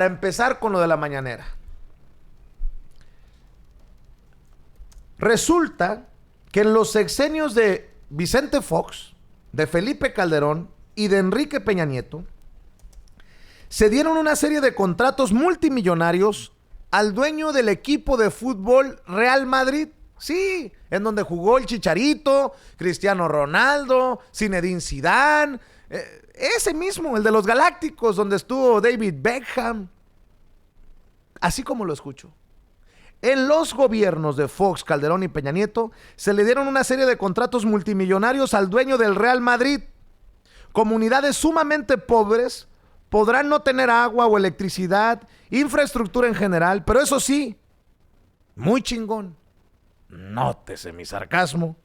Para empezar con lo de la mañanera. Resulta que en los sexenios de Vicente Fox, de Felipe Calderón y de Enrique Peña Nieto, se dieron una serie de contratos multimillonarios al dueño del equipo de fútbol Real Madrid. Sí, en donde jugó el Chicharito, Cristiano Ronaldo, Zinedine Zidane, ese mismo, el de los Galácticos, donde estuvo David Beckham. Así como lo escucho. En los gobiernos de Fox, Calderón y Peña Nieto, se le dieron una serie de contratos multimillonarios al dueño del Real Madrid. Comunidades sumamente pobres podrán no tener agua o electricidad, infraestructura en general, pero eso sí, muy chingón, nótese mi sarcasmo,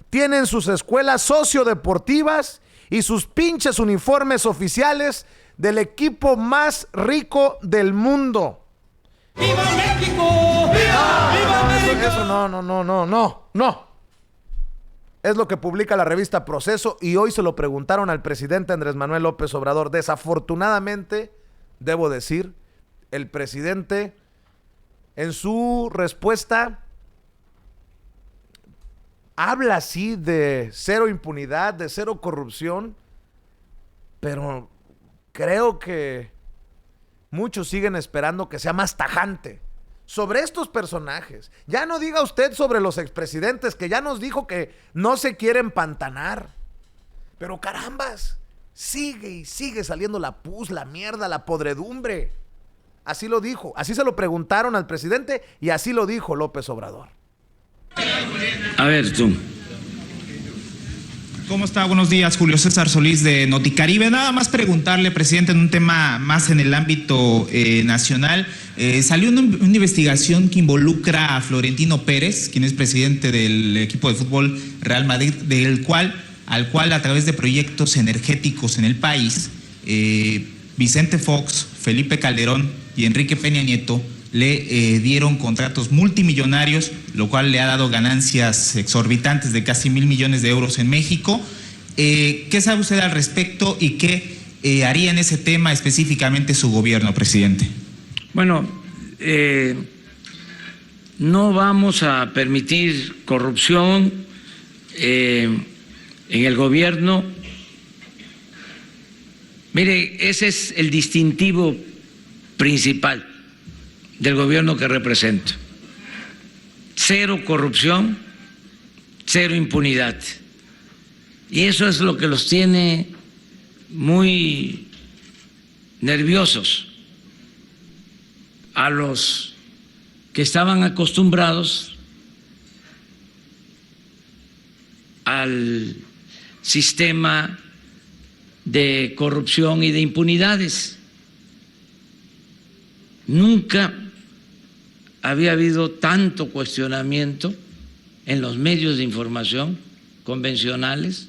tienen sus escuelas sociodeportivas y sus pinches uniformes oficiales del equipo más rico del mundo. ¡Viva México! ¡Viva! ¡Viva México! Eso no. Es lo que publica la revista Proceso y hoy se lo preguntaron al presidente Andrés Manuel López Obrador. Desafortunadamente, debo decir, el presidente en su respuesta habla así de cero impunidad, de cero corrupción, pero creo que muchos siguen esperando que sea más tajante sobre estos personajes. Ya no diga usted sobre los expresidentes, que ya nos dijo que no se quiere empantanar. Pero carambas, sigue y sigue saliendo la pus, la mierda, la podredumbre. Así lo dijo, así se lo preguntaron al presidente y así lo dijo López Obrador. A ver, tú. ¿Cómo está? Buenos días, Julio César Solís de Noticaribe. Nada más preguntarle, presidente, en un tema más en el ámbito nacional. Salió una investigación que involucra a Florentino Pérez, quien es presidente del equipo de fútbol Real Madrid, al cual a través de proyectos energéticos en el país, Vicente Fox, Felipe Calderón y Enrique Peña Nieto le dieron contratos multimillonarios, lo cual le ha dado ganancias exorbitantes de casi 1,000 millones de euros en México. ¿Qué sabe usted al respecto y qué haría en ese tema específicamente su gobierno, presidente? Bueno, no vamos a permitir corrupción en el gobierno. Mire, ese es el distintivo principal del gobierno que represento. Cero corrupción, cero impunidad. Y eso es lo que los tiene muy nerviosos a los que estaban acostumbrados al sistema de corrupción y de impunidades. Nunca había habido tanto cuestionamiento en los medios de información convencionales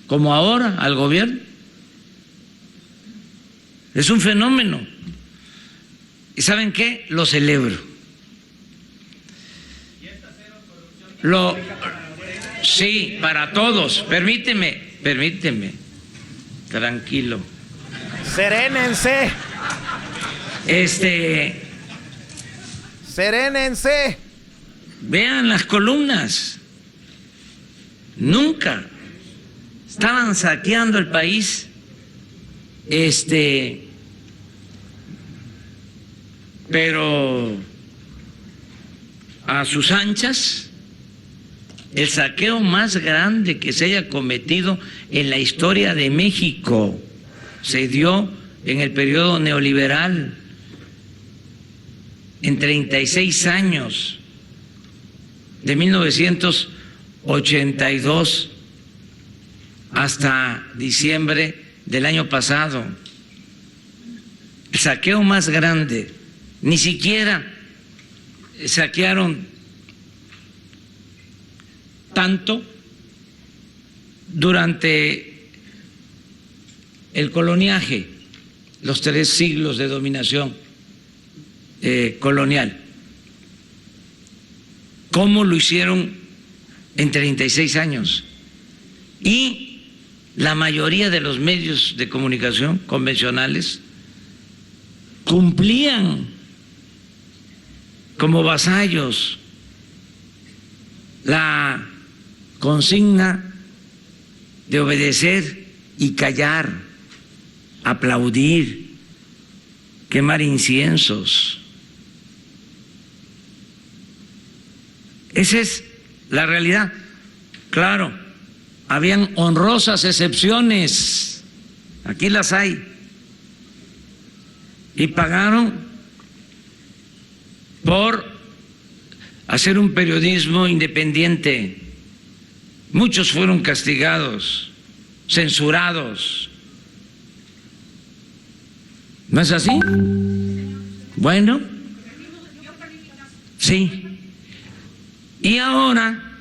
como ahora al gobierno. Es un fenómeno. ¿Y saben qué? Lo celebro. Sí, para todos. Permíteme. Tranquilo. Serénense. Serénense. Vean las columnas. Nunca estaban saqueando el país. Pero a sus anchas, el saqueo más grande que se haya cometido en la historia de México se dio en el periodo neoliberal. En 36 años, de 1982 hasta diciembre del año pasado, el saqueo más grande. Ni siquiera saquearon tanto durante el coloniaje, los 3 siglos de dominación colonial. ¿Cómo lo hicieron en 36 años? Y la mayoría de los medios de comunicación convencionales cumplían como vasallos la consigna de obedecer y callar, aplaudir, quemar inciensos. Esa es la realidad. Claro, habían honrosas excepciones, aquí las hay, y pagaron por hacer un periodismo independiente. Muchos fueron castigados, censurados. ¿No es así? Bueno, sí. Y ahora,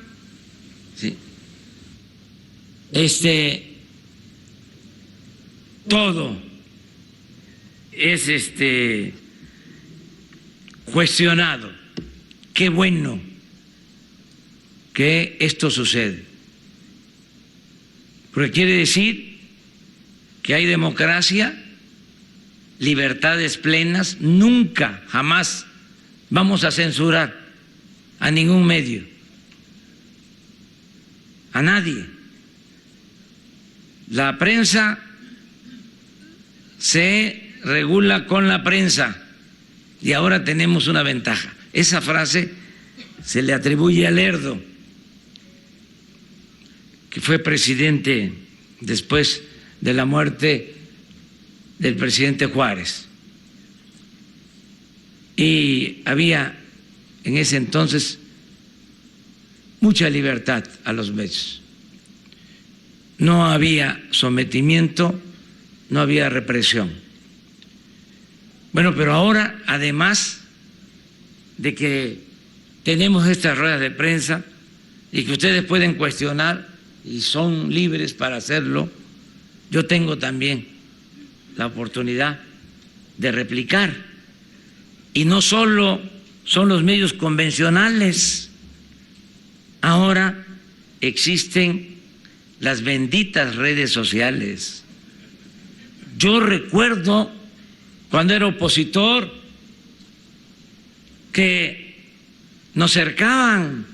sí, todo es cuestionado. Qué bueno que esto sucede, porque quiere decir que hay democracia, libertades plenas. Nunca, jamás vamos a censurar a ningún medio, a nadie. La prensa se regula con la prensa y ahora tenemos una ventaja. Esa frase se le atribuye a Lerdo, que fue presidente después de la muerte del presidente Juárez. Y había en ese entonces mucha libertad a los medios. No había sometimiento, no había represión. Bueno, pero ahora, además de que tenemos estas ruedas de prensa y que ustedes pueden cuestionar y son libres para hacerlo, yo tengo también la oportunidad de replicar. Y no solo son los medios convencionales, ahora existen las benditas redes sociales. Yo recuerdo cuando era opositor que nos cercaban.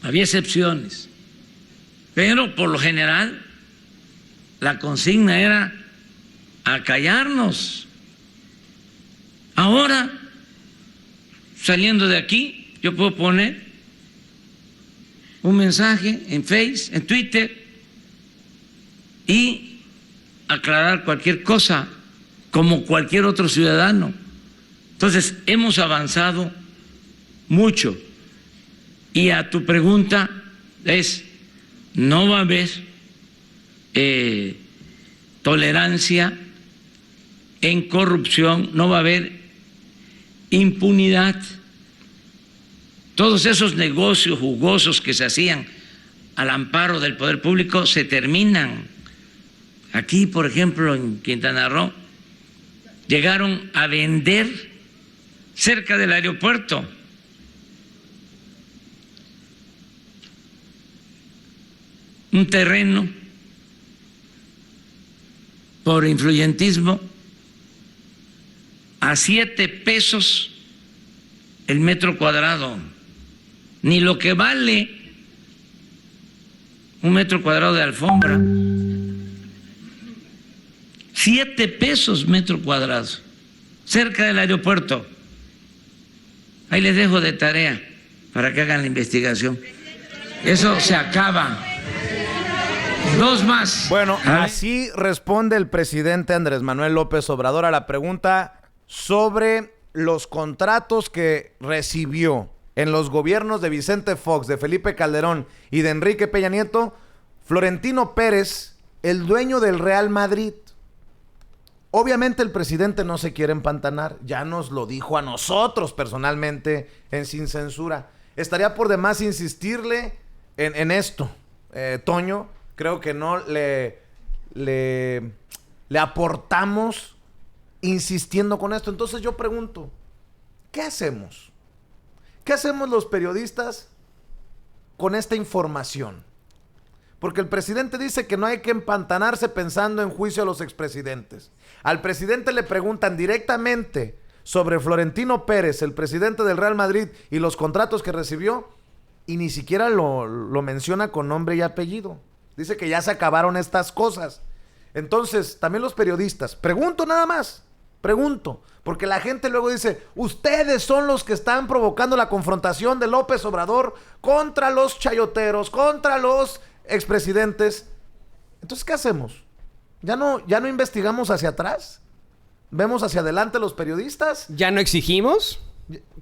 Había excepciones, pero por lo general la consigna era a callarnos. Ahora, saliendo de aquí, yo puedo poner un mensaje en Facebook, en Twitter y aclarar cualquier cosa como cualquier otro ciudadano. Entonces, hemos avanzado mucho. Y a tu pregunta es, no va a haber tolerancia en corrupción, no va a haber impunidad. Todos esos negocios jugosos que se hacían al amparo del poder público se terminan. Aquí, por ejemplo, en Quintana Roo, llegaron a vender cerca del aeropuerto un terreno por influyentismo a 7 pesos el metro cuadrado, ni lo que vale un metro cuadrado de alfombra. 7 pesos metro cuadrado, cerca del aeropuerto. Ahí les dejo de tarea para que hagan la investigación. Eso se acaba. 2 más. Bueno, así responde el presidente Andrés Manuel López Obrador a la pregunta sobre los contratos que recibió en los gobiernos de Vicente Fox, de Felipe Calderón y de Enrique Peña Nieto, Florentino Pérez, el dueño del Real Madrid. Obviamente el presidente no se quiere empantanar, ya nos lo dijo a nosotros personalmente en Sin Censura. Estaría por demás insistirle en esto, Toño. Creo que no le aportamos insistiendo con esto. Entonces yo pregunto, ¿qué hacemos? ¿Qué hacemos los periodistas con esta información? Porque el presidente dice que no hay que empantanarse pensando en juicio a los expresidentes. Al presidente le preguntan directamente sobre Florentino Pérez, el presidente del Real Madrid, y los contratos que recibió, y ni siquiera lo menciona con nombre y apellido. Dice que ya se acabaron estas cosas. Entonces, también los periodistas, pregunto nada más, porque la gente luego dice, ustedes son los que están provocando la confrontación de López Obrador contra los chayoteros, contra los expresidentes. Entonces, ¿qué hacemos? ¿Ya no investigamos hacia atrás? ¿Vemos hacia adelante los periodistas? ¿Ya no exigimos?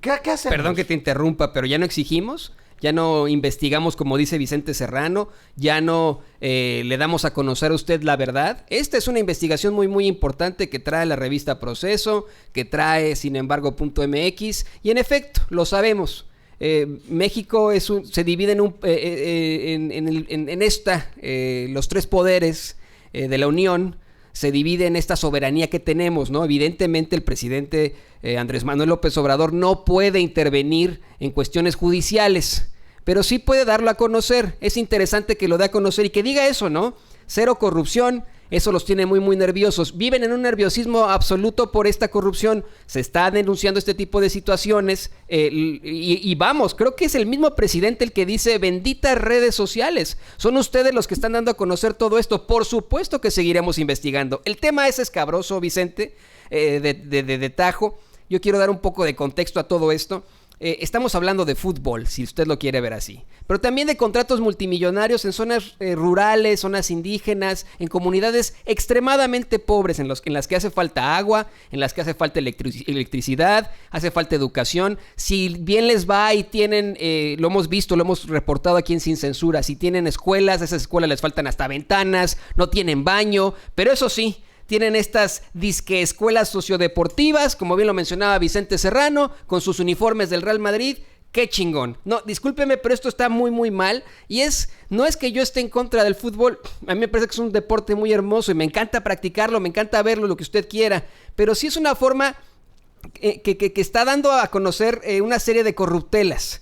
¿Qué hacemos? Perdón que te interrumpa, pero ¿ya no exigimos? ¿Ya no investigamos como dice Vicente Serrano? ¿Ya no le damos a conocer a usted la verdad? Esta es una investigación muy muy importante que trae la revista Proceso, que trae sin embargo.mx, y en efecto, lo sabemos. México se divide los tres poderes de la Unión, se divide en esta soberanía que tenemos, ¿no? Evidentemente el presidente Andrés Manuel López Obrador no puede intervenir en cuestiones judiciales, pero sí puede darlo a conocer. Es interesante que lo dé a conocer y que diga eso, ¿no? Cero corrupción. Eso los tiene muy muy nerviosos. Viven en un nerviosismo absoluto por esta corrupción. Se está denunciando este tipo de situaciones y vamos, creo que es el mismo presidente el que dice benditas redes sociales. Son ustedes los que están dando a conocer todo esto. Por supuesto que seguiremos investigando. El tema es escabroso, Vicente, de tajo. Yo quiero dar un poco de contexto a todo esto. Estamos hablando de fútbol, si usted lo quiere ver así, pero también de contratos multimillonarios en zonas rurales, zonas indígenas, en comunidades extremadamente pobres, en las que hace falta agua, en las que hace falta electricidad, hace falta educación. Si bien les va y tienen, lo hemos visto, lo hemos reportado aquí en Sin Censura, si tienen escuelas, a esas escuelas les faltan hasta ventanas, no tienen baño, pero eso sí, tienen estas disque escuelas sociodeportivas, como bien lo mencionaba Vicente Serrano, con sus uniformes del Real Madrid. ¡Qué chingón! No, discúlpeme, pero esto está muy, muy mal. Y no es que yo esté en contra del fútbol. A mí me parece que es un deporte muy hermoso y me encanta practicarlo, me encanta verlo, lo que usted quiera. Pero sí es una forma que está dando a conocer una serie de corruptelas.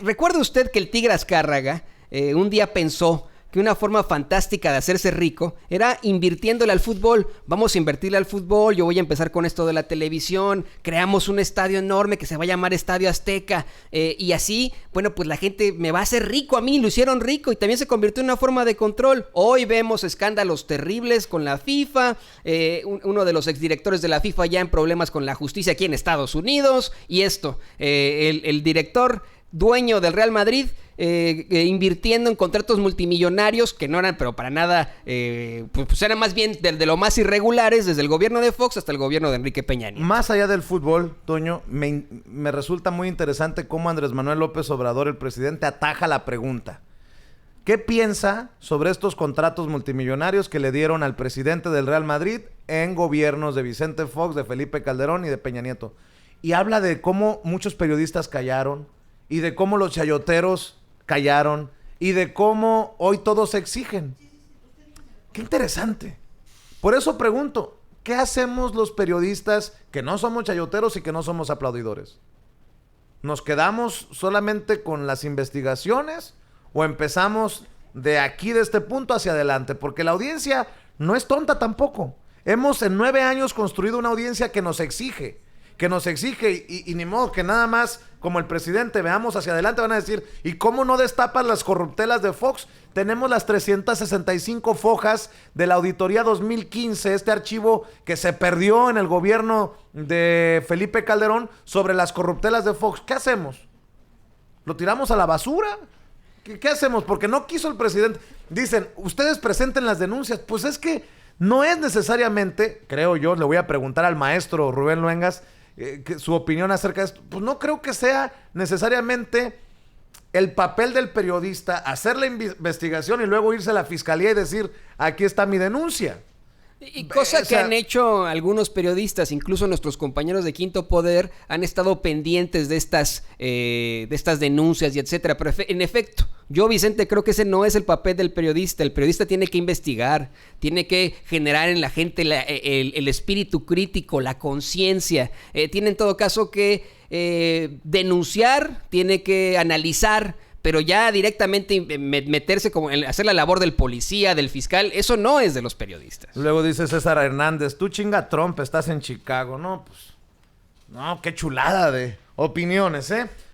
¿Recuerda usted que el Tigre Azcárraga un día pensó que una forma fantástica de hacerse rico era invirtiéndole al fútbol? Vamos a invertirle al fútbol, yo voy a empezar con esto de la televisión, creamos un estadio enorme que se va a llamar Estadio Azteca, y así, bueno, pues la gente me va a hacer rico a mí, lo hicieron rico, y también se convirtió en una forma de control. Hoy vemos escándalos terribles con la FIFA, uno de los exdirectores de la FIFA ya en problemas con la justicia aquí en Estados Unidos, y esto, el director dueño del Real Madrid, invirtiendo en contratos multimillonarios que no eran, pero para nada, pues eran más bien de lo más irregulares, desde el gobierno de Fox hasta el gobierno de Enrique Peña Nieto. Más allá del fútbol, Toño, me resulta muy interesante cómo Andrés Manuel López Obrador, el presidente, ataja la pregunta. ¿Qué piensa sobre estos contratos multimillonarios que le dieron al presidente del Real Madrid en gobiernos de Vicente Fox, de Felipe Calderón y de Peña Nieto? Y habla de cómo muchos periodistas callaron, y de cómo los chayoteros callaron, y de cómo hoy todos exigen. ¡Qué interesante! Por eso pregunto, ¿qué hacemos los periodistas que no somos chayoteros y que no somos aplaudidores? ¿Nos quedamos solamente con las investigaciones o empezamos de aquí, de este punto hacia adelante? Porque la audiencia no es tonta tampoco. Hemos en 9 años construido una audiencia que nos exige, y ni modo que nada más como el presidente veamos hacia adelante. Van a decir, ¿y cómo no destapas las corruptelas de Fox? Tenemos las 365 fojas de la auditoría 2015, este archivo que se perdió en el gobierno de Felipe Calderón sobre las corruptelas de Fox. ¿Qué hacemos? ¿Lo tiramos a la basura? ¿Qué hacemos? Porque no quiso el presidente. Dicen, ustedes presenten las denuncias. Pues es que no es necesariamente, creo yo, le voy a preguntar al maestro Rubén Luengas su opinión acerca de esto. Pues no creo que sea necesariamente el papel del periodista hacer la investigación y luego irse a la fiscalía y decir, aquí está mi denuncia. Y cosa que han hecho algunos periodistas, incluso nuestros compañeros de Quinto Poder, han estado pendientes de estas denuncias y etcétera. Pero en efecto, yo, Vicente, creo que ese no es el papel del periodista. El periodista tiene que investigar, tiene que generar en la gente el espíritu crítico, la conciencia. Tiene en todo caso que denunciar, tiene que analizar, pero ya directamente meterse como en hacer la labor del policía, del fiscal, eso no es de los periodistas. Luego dice César Hernández, tú chinga Trump, estás en Chicago. No, pues, no, qué chulada de opiniones, ¿eh?